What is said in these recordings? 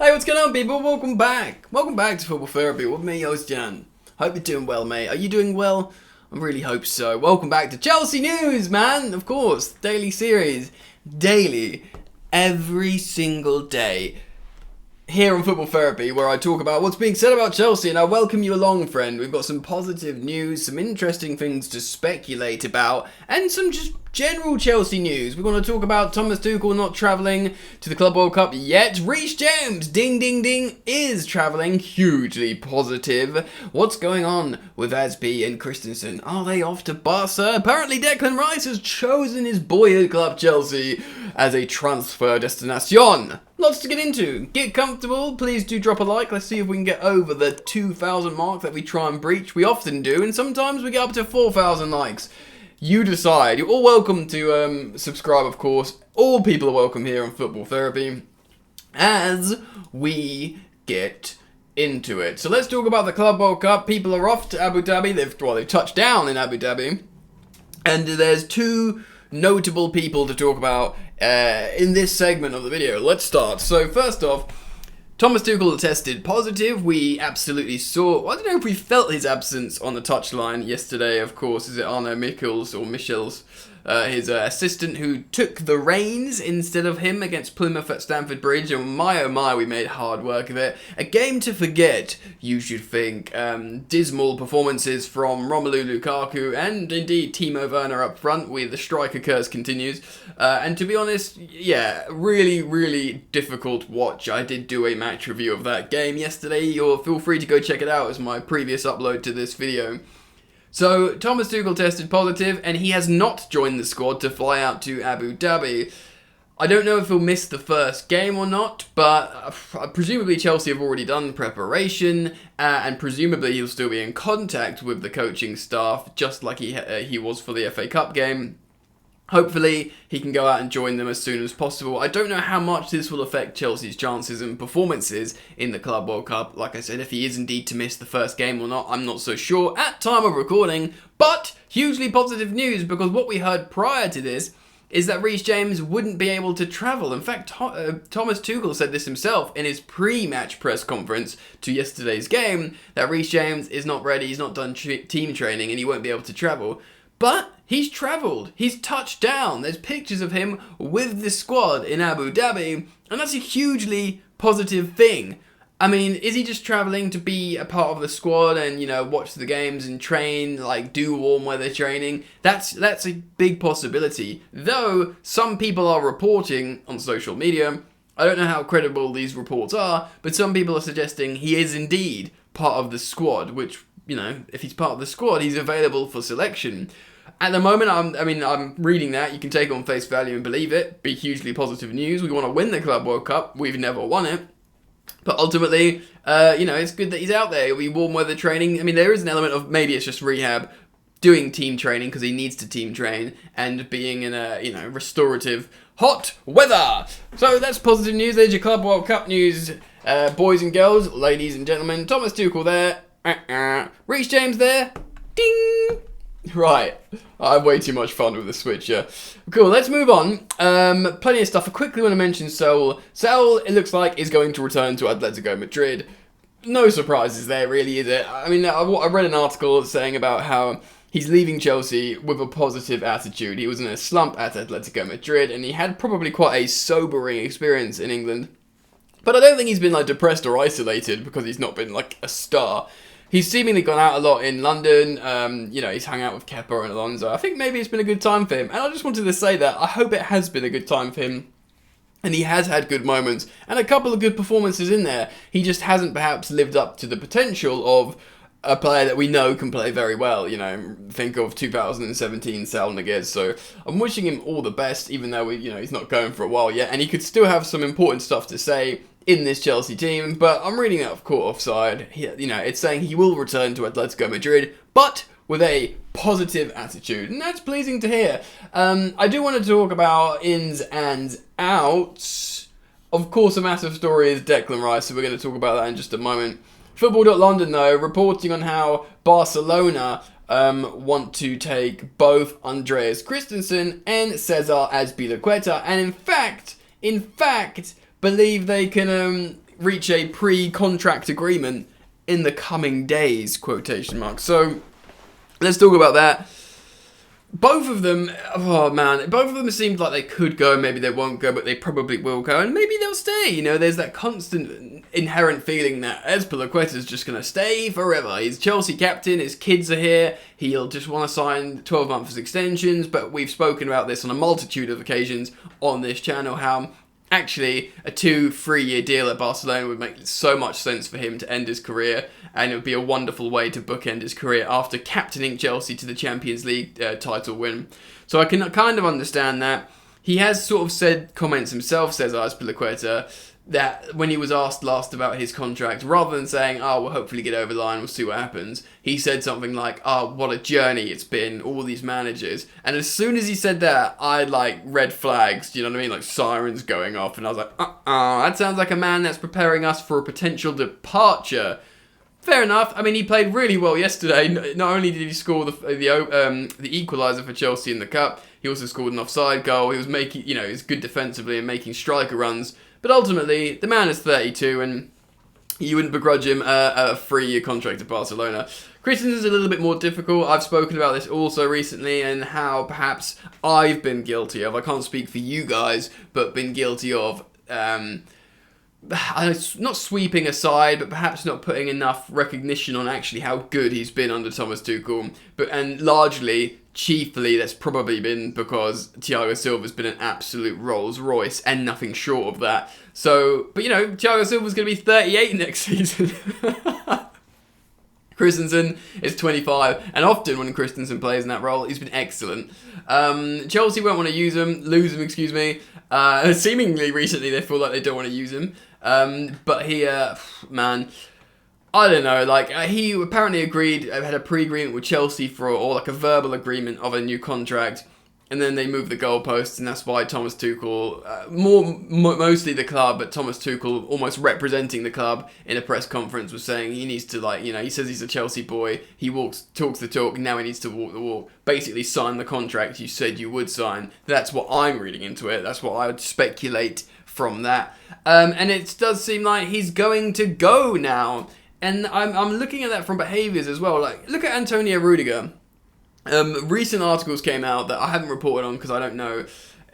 Hey, what's going on, people? Welcome back. Welcome back to Football Therapy with me, Jan. Hope you're doing well, mate. Are you doing well? I really hope so. Welcome back to Chelsea News, man. Of course, daily series. Daily. Every single day. Here on Football Therapy, where I talk about what's being said about Chelsea, and I welcome you along, friend. We've got some positive news, some interesting things to speculate about, and some just general Chelsea news. We're going to talk about Thomas Tuchel not travelling to the Club World Cup yet. Reece James, ding ding ding, is travelling, hugely positive. What's going on with Azpilicueta and Christensen? Are they off to Barca? Apparently Declan Rice has chosen his boyhood club Chelsea as a transfer destination. Lots to get into. Get comfortable. Please do drop a like. Let's see if we can get over the 2,000 mark that we try and breach. We often do, and sometimes we get up to 4,000 likes. You decide. You're all welcome to subscribe, of course. All people are welcome here on Football Therapy as we get into it. So let's talk about the Club World Cup. People are off to Abu Dhabi. They've touched down in Abu Dhabi. And there's two notable people to talk about in this segment of the video. Let's start. So first off, Thomas Tuchel tested positive. We absolutely saw, I don't know if we felt his absence on the touchline yesterday, of course. Is it Arno Michels or Michels, his assistant, who took the reins instead of him against Plymouth at Stamford Bridge? And my oh my, we made hard work of it. A game to forget, you should think. Dismal performances from Romelu Lukaku and indeed Timo Werner up front, with the striker curse continues. And to be honest, yeah, really difficult watch. I did do a match review of that game yesterday. You'll feel free to go check it out as my previous upload to this video. So, Thomas Tuchel tested positive, and he has not joined the squad to fly out to Abu Dhabi. I don't know if he'll miss the first game or not, but presumably Chelsea have already done preparation, and presumably he'll still be in contact with the coaching staff, just like he was for the FA Cup game. Hopefully, he can go out and join them as soon as possible. I don't know how much this will affect Chelsea's chances and performances in the Club World Cup. Like I said, if he is indeed to miss the first game or not, I'm not so sure at time of recording. But hugely positive news, because what we heard prior to this is that Reece James wouldn't be able to travel. In fact, Thomas Tuchel said this himself in his pre-match press conference to yesterday's game, that Reece James is not ready, he's not done team training, and he won't be able to travel. But he's travelled, he's touched down. There's pictures of him with the squad in Abu Dhabi, and that's a hugely positive thing. I mean, is he just travelling to be a part of the squad and, watch the games and train, do warm weather training? That's a big possibility. Though, some people are reporting on social media, I don't know how credible these reports are, but some people are suggesting he is indeed part of the squad, which, if he's part of the squad, he's available for selection. At the moment, I'm reading that. You can take it on face value and believe it. Be hugely positive news. We want to win the Club World Cup. We've never won it. But ultimately, it's good that he's out there. It'll be warm weather training. I mean, there is an element of maybe it's just rehab, doing team training because he needs to team train, and being in a, restorative hot weather. So that's positive news. There's your Club World Cup news, boys and girls, ladies and gentlemen. Thomas Tuchel there. Reece James there. Ding! Right, I have way too much fun with the switch, yeah. Cool, let's move on. Plenty of stuff. I quickly want to mention Saul. Saul, it looks like, is going to return to Atletico Madrid. No surprises there, really, is it? I mean, I read an article saying about how he's leaving Chelsea with a positive attitude. He was in a slump at Atletico Madrid, and he had probably quite a sobering experience in England. But I don't think he's been, depressed or isolated because he's not been, a star. He's seemingly gone out a lot in London. He's hung out with Kepa and Alonso. I think maybe it's been a good time for him. And I just wanted to say that I hope it has been a good time for him. And he has had good moments and a couple of good performances in there. He just hasn't perhaps lived up to the potential of a player that we know can play very well. Think of 2017 Saul. So I'm wishing him all the best, even though he's not going for a while yet. And he could still have some important stuff to say in this Chelsea team, but I'm reading out of caught offside. It's saying he will return to Atletico Madrid, but with a positive attitude, and that's pleasing to hear. I do want to talk about ins and outs. Of course, a massive story is Declan Rice, so we're going to talk about that in just a moment. Football.London, though, reporting on how Barcelona want to take both Andreas Christensen and Cesar Azpilicueta, and in fact, believe they can reach a pre-contract agreement in the coming days, quotation marks. So let's talk about that. Both of them, oh man, both of them seemed like they could go, maybe they won't go, but they probably will go, and maybe they'll stay. You know, there's that constant inherent feeling that Azpilicueta is just going to stay forever. He's Chelsea captain, his kids are here, he'll just want to sign 12 months extensions, but we've spoken about this on a multitude of occasions on this channel, how actually a 2-3 year deal at Barcelona would make so much sense for him to end his career, and it would be a wonderful way to bookend his career after captaining Chelsea to the Champions League title win. So I can kind of understand that. He has sort of said comments himself, says Azpilicueta, that when he was asked last about his contract, rather than saying, oh, we'll hopefully get over the line, we'll see what happens, he said something like, oh, what a journey it's been, all these managers. And as soon as he said that, I had like red flags, do you know what I mean? Like sirens going off, and I was like, that sounds like a man that's preparing us for a potential departure. Fair enough. I mean, he played really well yesterday. Not only did he score the equaliser for Chelsea in the cup, he also scored an offside goal. He was making, you know, he's good defensively and making striker runs. But ultimately, the man is 32, and you wouldn't begrudge him a 3-year contract at Barcelona. Christensen's a little bit more difficult. I've spoken about this also recently, and how perhaps I've been guilty of, I can't speak for you guys, but been guilty of, not sweeping aside, but perhaps not putting enough recognition on actually how good he's been under Thomas Tuchel. And largely, chiefly, that's probably been because Thiago Silva's been an absolute Rolls Royce and nothing short of that. So, but you know, Thiago Silva's going to be 38 next season. Christensen is 25, and often when Christensen plays in that role, he's been excellent. Chelsea won't want to lose him, excuse me. Seemingly recently they feel like they don't want to use him. But he, man, I don't know, like, he apparently had a pre-agreement with Chelsea or like a verbal agreement of a new contract, and then they moved the goalposts, and that's why Thomas Tuchel, mostly the club, but Thomas Tuchel, almost representing the club in a press conference, was saying he needs to, like, you know, he says he's a Chelsea boy, he talks the talk, now he needs to walk the walk, basically sign the contract you said you would sign. That's what I'm reading into it, that's what I would speculate from that. And it does seem like he's going to go now. And I'm looking at that from behaviours as well. Like, look at Antonio Rudiger. Recent articles came out that I haven't reported on because I don't know.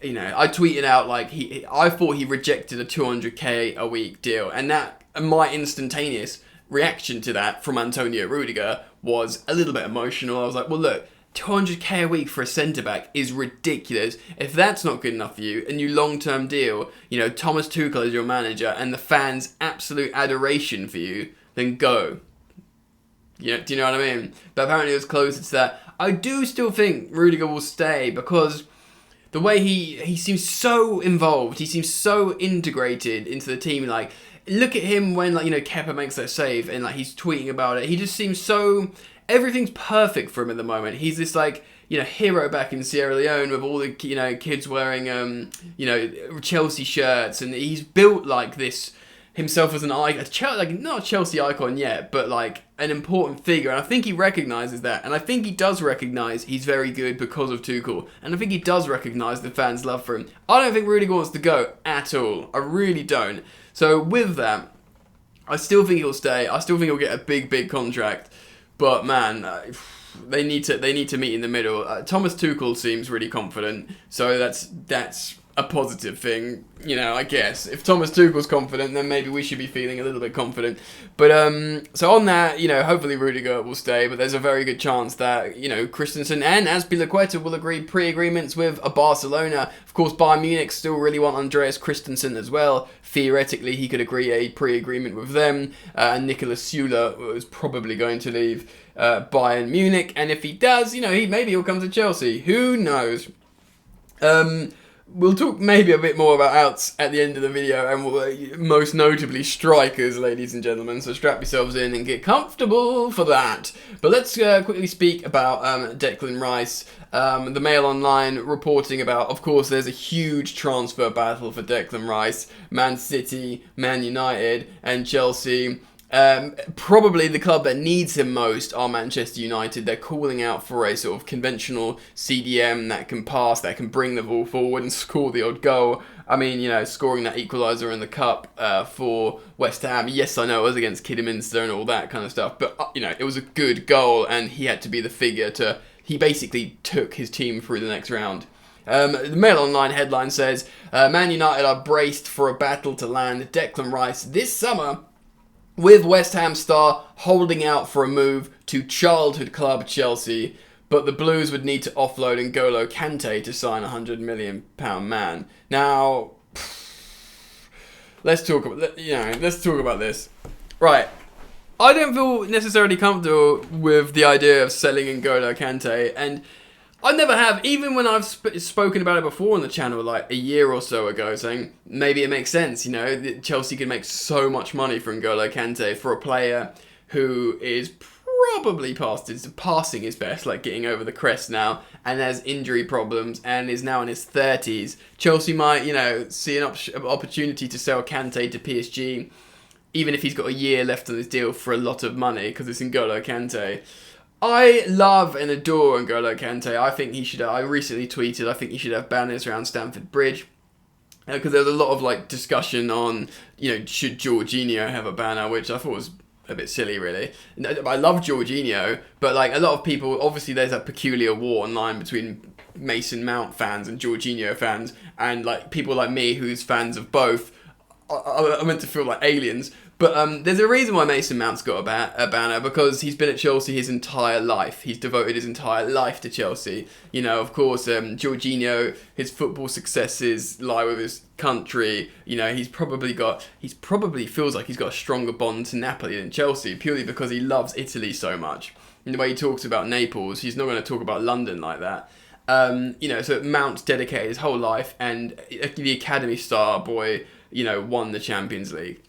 You know, I tweeted out like I thought he rejected a 200k a week deal, and my instantaneous reaction to that from Antonio Rudiger was a little bit emotional. I was like, well, look, 200k a week for a centre-back is ridiculous. If that's not good enough for you, a new long-term deal, you know, Thomas Tuchel is your manager, and the fans' absolute adoration for you, then go. Yeah, do you know what I mean? But apparently it was closer to that. I do still think Rudiger will stay, because the way he seems so involved, he seems so integrated into the team. Like, look at him when, like, you know, Kepa makes that save and like he's tweeting about it. He just seems so, everything's perfect for him at the moment. He's this, like, you know, hero back in Sierra Leone with all the, you know, kids wearing you know, Chelsea shirts, and he's built like this himself as an icon, like not a Chelsea icon yet, but like an important figure, and I think he recognises that, and I think he does recognise he's very good because of Tuchel, and I think he does recognise the fans' love for him. I don't think Rudiger wants to go at all. I really don't. So with that, I still think he'll stay. I still think he'll get a big contract, but man, they need to meet in the middle. Thomas Tuchel seems really confident, so that's a positive thing, you know, I guess. If Thomas Tuchel's confident, then maybe we should be feeling a little bit confident. But, so on that, you know, hopefully Rudiger will stay, but there's a very good chance that, you know, Christensen and Azpilicueta will agree pre-agreements with a Barcelona. Of course, Bayern Munich still really want Andreas Christensen as well. Theoretically, he could agree a pre-agreement with them. And Nicolas Süle is probably going to leave Bayern Munich. And if he does, you know, maybe he'll come to Chelsea. Who knows? We'll talk maybe a bit more about outs at the end of the video, and we'll, most notably strikers, ladies and gentlemen, so strap yourselves in and get comfortable for that. But let's quickly speak about Declan Rice. The Mail Online reporting about, of course, there's a huge transfer battle for Declan Rice. Man City, Man United, and Chelsea. Probably the club that needs him most are Manchester United. They're calling out for a sort of conventional CDM that can pass, that can bring the ball forward and score the odd goal. I mean, scoring that equaliser in the cup for West Ham. Yes, I know it was against Kidderminster and all that kind of stuff, but it was a good goal, and he had to be the figure to. He basically took his team through the next round. The Mail Online headline says, Man United are braced for a battle to land Declan Rice this summer, with West Ham star holding out for a move to childhood club Chelsea, but the Blues would need to offload N'Golo Kante to sign a £100 million man. Now, let's talk about this. Right. I don't feel necessarily comfortable with the idea of selling N'Golo Kante, and I never have, even when I've spoken about it before on the channel, like a year or so ago, saying maybe it makes sense, that Chelsea could make so much money from N'Golo Kante for a player who is probably passing his best, like getting over the crest now, and has injury problems, and is now in his 30s. Chelsea might, see an opportunity to sell Kante to PSG, even if he's got a year left on his deal, for a lot of money, because it's N'Golo Kante. I love and adore N'Golo Kante. I think he should. I recently tweeted, I think he should have banners around Stamford Bridge, because there was a lot of discussion on, should Jorginho have a banner, which I thought was a bit silly, really. I love Jorginho, but a lot of people, obviously there's a peculiar war online between Mason Mount fans and Jorginho fans, and people like me who's fans of both. I'm meant to feel like aliens. But there's a reason why Mason Mount's got a banner, because he's been at Chelsea his entire life. He's devoted his entire life to Chelsea. Of course, Jorginho, his football successes lie with his country. He's probably feels like he's got a stronger bond to Napoli than Chelsea, purely because he loves Italy so much. And the way he talks about Naples, he's not going to talk about London like that. So Mount's dedicated his whole life, and the academy star boy, won the Champions League.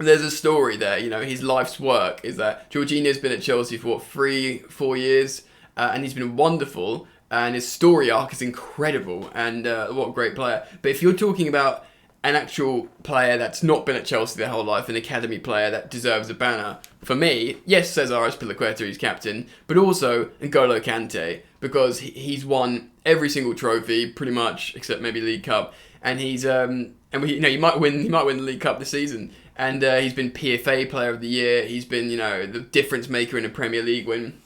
There's a story there, his life's work is that Jorginho's been at Chelsea for 3-4 years, and he's been wonderful, and his story arc is incredible, and what a great player. But if you're talking about an actual player that's not been at Chelsea their whole life, an academy player that deserves a banner, for me, yes, Cesar Azpilicueta, he's captain, but also N'Golo Kante, because he's won every single trophy, pretty much, except maybe League Cup, and he might win the League Cup this season. And he's been PFA Player of the Year. He's been, the difference maker in a Premier League win.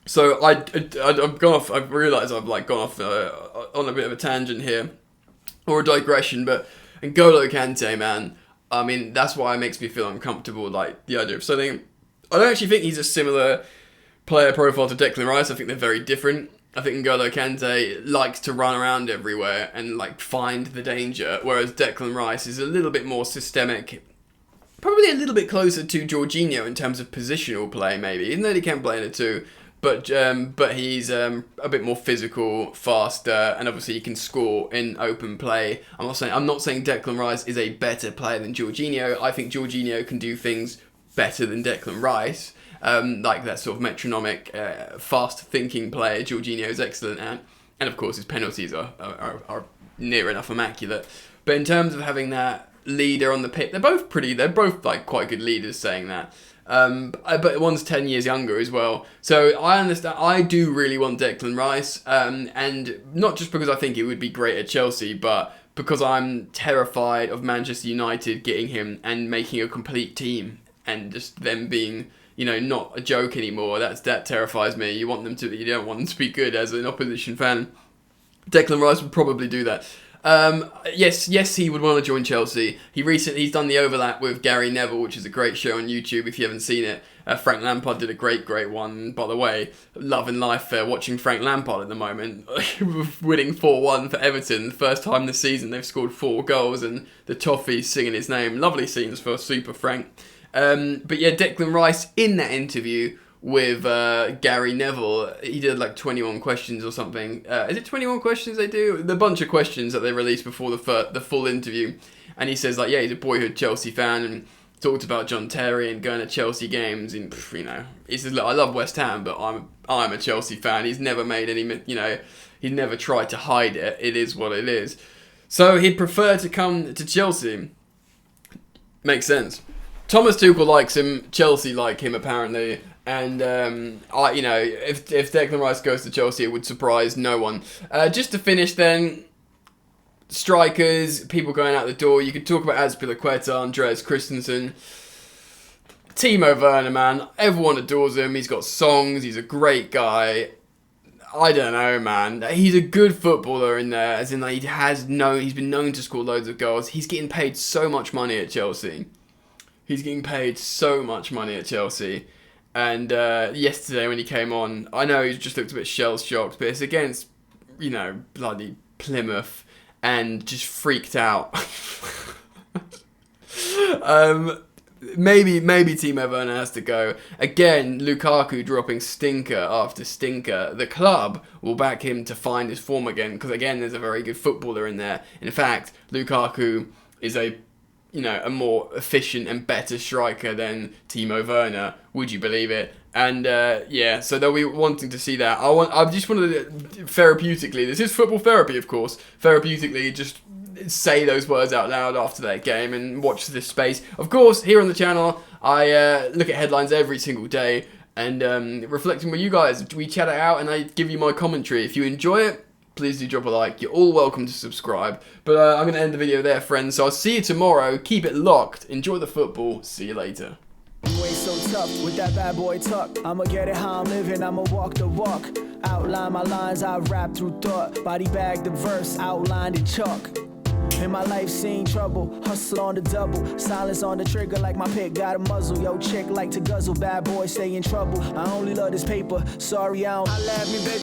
So I've gone off. I've realised I've gone off on a bit of a tangent here, or a digression. But N'Golo Kante, man, I mean, that's why it makes me feel uncomfortable. The idea of selling him. I don't actually think he's a similar player profile to Declan Rice. I think they're very different. I think N'Golo Kante likes to run around everywhere and find the danger, whereas Declan Rice is a little bit more systemic. Probably a little bit closer to Jorginho in terms of positional play, maybe. Even though he can play in it too. But he's a bit more physical, faster, and obviously he can score in open play. I'm not saying Declan Rice is a better player than Jorginho. I think Jorginho can do things better than Declan Rice. That sort of metronomic, fast-thinking player Jorginho is excellent at. And of course his penalties are near enough immaculate. But in terms of having that leader on the pitch, they're both quite good leaders, saying that, but one's 10 years younger as well, so I understand. I do really want Declan Rice, and not just because I think it would be great at Chelsea, but because I'm terrified of Manchester United getting him and making a complete team and just them being not a joke anymore. That terrifies me. You don't want them to be good as an opposition fan. Declan Rice would probably do that. Yes, he would want to join Chelsea. He's done the overlap with Gary Neville, which is a great show on YouTube if you haven't seen it. Frank Lampard did a great one, by the way. Love and life watching Frank Lampard at the moment. Winning 4-1 for Everton. The first time this season they've scored 4 goals, and the Toffees singing his name. Lovely scenes for Super Frank. But yeah, Declan Rice in that interview with Gary Neville, he did 21 questions or something. Is it 21 questions they do? The bunch of questions that they released before the full interview. And he says he's a boyhood Chelsea fan, and talked about John Terry and going to Chelsea games. And he says, look, I love West Ham, but I'm a Chelsea fan. He's never made any, he's never tried to hide it. It is what it is. So he'd prefer to come to Chelsea. Makes sense. Thomas Tuchel likes him. Chelsea like him, apparently. And if Declan Rice goes to Chelsea, it would surprise no one. Just to finish then, strikers, people going out the door. You could talk about Azpilicueta, Andreas, Christensen. Timo Werner, man. Everyone adores him. He's got songs. He's a great guy. I don't know, man. He's a good footballer in there, as in like, he's been known to score loads of goals. He's getting paid so much money at Chelsea. And yesterday when he came on, I know he just looked a bit shell-shocked, but it's against, bloody Plymouth, and just freaked out. Maybe Timo Werner has to go. Again, Lukaku dropping stinker after stinker. The club will back him to find his form again, because again, there's a very good footballer in there. In fact, Lukaku is a more efficient and better striker than Timo Werner. Would you believe it? And so they'll be wanting to see that. I just wanted to, therapeutically, this is football therapy, of course. Therapeutically, just say those words out loud after that game and watch this space. Of course, here on the channel, I look at headlines every single day and reflecting with you guys. We chat it out and I give you my commentary. If you enjoy it, please do drop a like. You're all welcome to subscribe. But I'm going to end the video there, friends. So I'll see you tomorrow. Keep it locked. Enjoy the football. See you later. You ain't so tough with that bad boy tuck. I'ma get it how I'm living, I'ma walk the walk. Outline my lines, I rap through thought. Body bag the verse, outlined in chalk. In my life seen trouble, hustle on the double. Silence on the trigger like my pick got a muzzle. Yo chick like to guzzle, bad boy stay in trouble. I only love this paper, sorry I don't. I love me bitch.